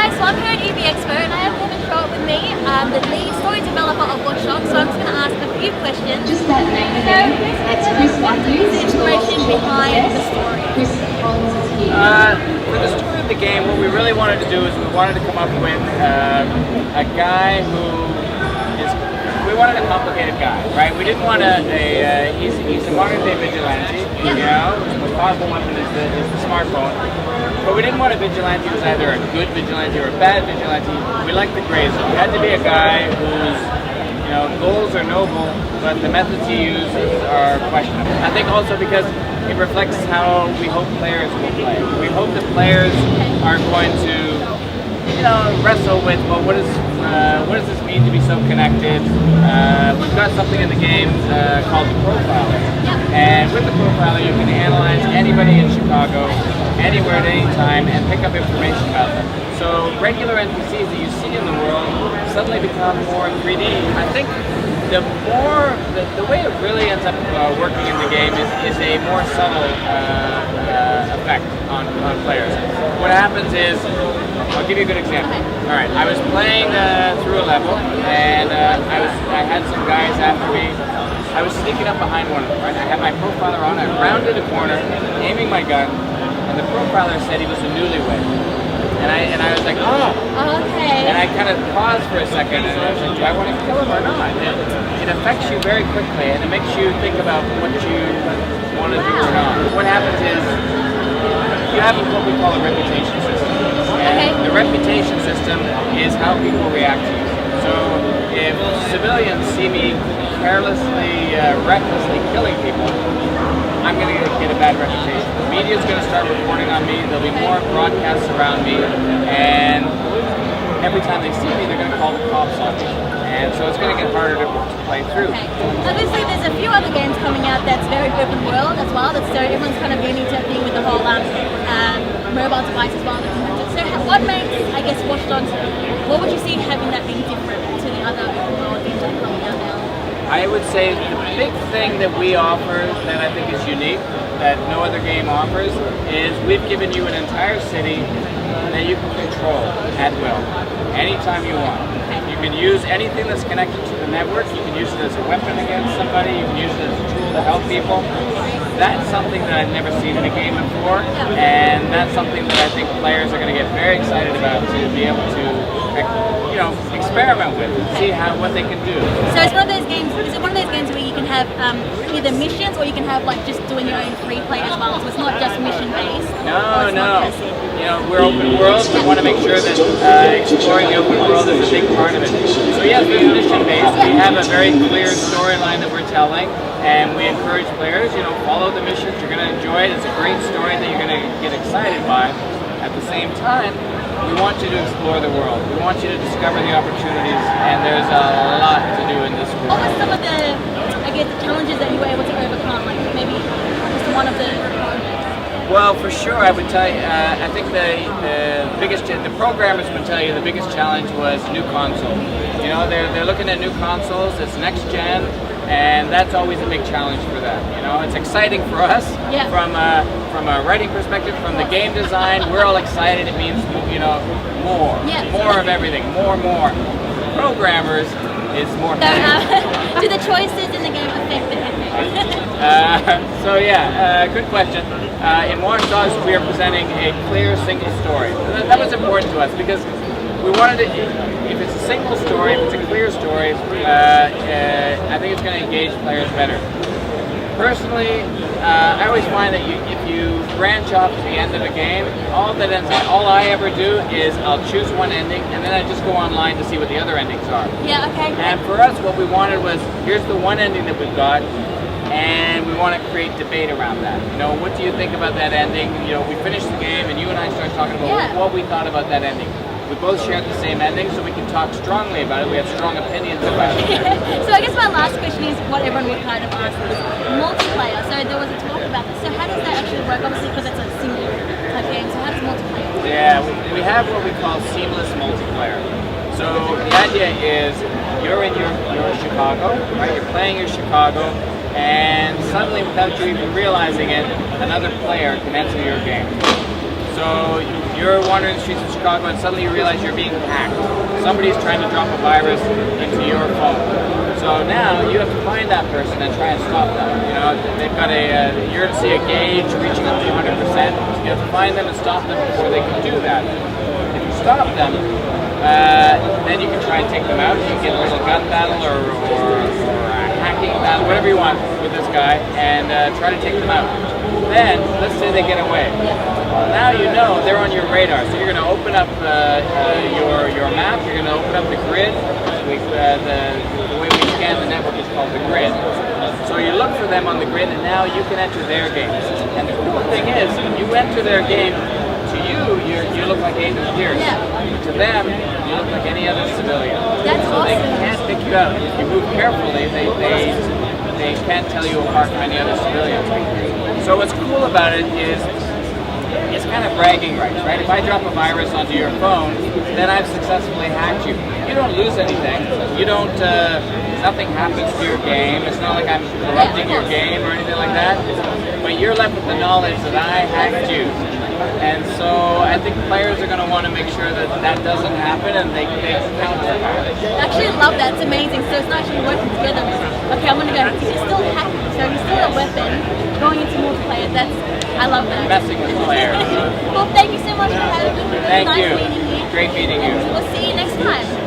guys, so I'm here at EBexpo and I have Shortt with me, the lead story developer of Watch Dogs, so I'm just going to ask a few questions. Just that name again. That's Chris What's the inspiration behind the story? For the story of the game, what we really wanted to do is we wanted to come up with a guy who is, we wanted a complicated guy, right? We didn't want he's a modern day vigilante, you know, his most powerful weapon is the smartphone. But we didn't want a vigilante who was either a good vigilante or a bad vigilante. We liked the gray zone. It had to be a guy whose goals are noble, but the methods he uses are questionable. I think also because it reflects how we hope players will play. We hope that players are going to, wrestle with, well, what does this mean to be so connected? We've got something in the game called the profiler. And with the profiler, you can analyze anybody in Chicago, anywhere at any time, and pick up information about them. So regular NPCs that you see in the world suddenly become more 3D. I think the way it really ends up working in the game is a more subtle effect on players. What happens is, I'll give you a good example. All right, I was playing through a level, and I had some guys after me. I was sneaking up behind one of them. Right? I had my profiler on. I rounded a corner, aiming my gun, and the profiler said he was a newlywed. And I was like, oh. Okay. And I kind of paused for a second, and I was like, do I want to kill him or not? It affects you very quickly, and it makes you think about what you want to do or not. What happens is, you have what we call a reputation system. And the reputation system is how people react to you. So if civilians see me carelessly, recklessly killing people, I'm going to get a bad reputation. The media's going to start reporting on me. There'll be more broadcasts around me, and every time they see me, they're going to call the cops on me. And so it's going to get harder to play through. Obviously, there's a few other games coming out that's very open world as well. So everyone's kind of beginning to think with the whole mobile device as well. So what makes, I guess, Watch Dogs, what would you see having that being different to the other open world games that are coming out now? I would say the big thing that we offer that I think is unique, that no other game offers, is we've given you an entire city that you can control at will, anytime you want. You can use anything that's connected to the network. You can use it as a weapon against somebody. You can use it as a tool to help people. That's something that I've never seen in a game before, and that's something that I think players are going to get very excited about, to be able to, experiment with, see what they can do. So it's one of those games. Is it one of those games where you can have either missions, or you can have just doing your own free play as well? So it's not just mission based. No. We're open world. We want to make sure that exploring the open world is a big part of it. So yes, it's mission based. We have a very clear storyline that we're telling, and we encourage players, follow the missions. You're going to enjoy it. It's a great story that you're going to get excited by. At the same time, we want you to explore the world. We want you to discover the opportunities, and there's a lot to do in this world. What were some of the challenges that you were able to overcome? Like maybe just one of the Well, for sure, I would tell you, I think the programmers would tell you the biggest challenge was new console. They're looking at new consoles, it's next gen, and that's always a big challenge for them. It's exciting for us from a writing perspective, from the game design. We're all excited. It means more of everything, more. Programmers is more. Do the choices in the game affect the ending? Good question. In Watch Dogs, we are presenting a clear single story. That was important to us because we wanted to. If it's a single story, if it's a clear story, I think it's going to engage players better. Personally, I always find that if you branch off to the end of a game, all I ever do is I'll choose one ending, and then I just go online to see what the other endings are. Yeah, okay. And for us, what we wanted was, here's the one ending that we've got, and we want to create debate around that. What do you think about that ending? We finished the game, and you and I started talking about what we thought about that ending. We both shared the same ending, so we can talk strongly about it. We have strong opinions about it. So I guess my last question is what everyone would kind of ask is multiplayer. So there was a talk about this. So how does that actually work? Obviously, because it's a single type game. So how does multiplayer work? Yeah, we have what we call seamless multiplayer. So the idea is you're in your Chicago, right? You're playing your Chicago, and suddenly, without you even realizing it, another player can enter your game. So You're wandering the streets of Chicago and suddenly you realize you're being hacked. Somebody's trying to drop a virus into your phone. So now you have to find that person and try and stop them. You know, they've got you're to see a gauge reaching up to 100%. You have to find them and stop them before they can do that. If you stop them, then you can try and take them out. You can get a little gun battle or a hacking battle, whatever you want with this guy, and try to take them out. Then, let's say they get away. Well, now you know they're on your radar, so you're going to open up your map, you're going to open up the grid. The way we scan the network is called the grid. So you look for them on the grid, and now you can enter their games. And the cool thing is, when you enter their game, to you look like Agent Pierce. Yeah. To them, you look like any other civilian. That's so awesome. they can't pick you out. If you move carefully, they can't tell you apart from any other civilians. So what's cool about it is it's kind of bragging rights, right? If I drop a virus onto your phone, then I've successfully hacked you. You don't lose anything. You don't, nothing happens to your game. It's not like I'm corrupting your game or anything like that. But you're left with the knowledge that I hacked you. And so I think players are going to want to make sure that that doesn't happen and they counter that. I actually love that. It's amazing. So it's not actually working together. Okay, I'm going to go. Because you're still hacking, so you're still a weapon going into multiplayer. I love that. Messing with players. Well, thank you so much for having me. Thank Nice you. meeting you. Great meeting you. We'll see you next time.